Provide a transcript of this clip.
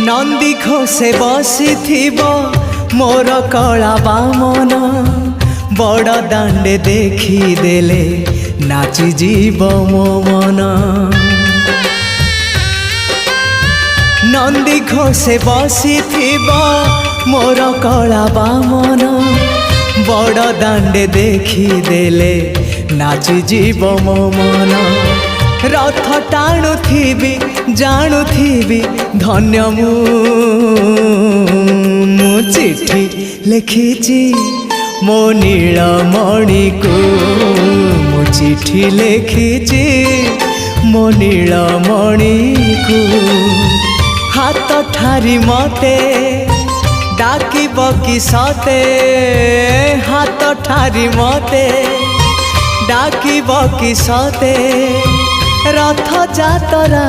नंदी घोषे बसी मोर कला बामन बड़ दांडे देखी देले नाची जीव मो मन। नंदी घोषे बसी मोर कला बामन बड़ दांडे देखी देले नाची जीव मो मन। रथ टाणुथिबी जाणुथिबी धन्य मु चिट्ठी लिखिची मो नीलमणि को मु चिट्ठी लिखिची मो नीलमणि को। हाथ ठारी मते डाकिब कि सते हाथ ठारी मते डाकिब कि सते रथ जातरा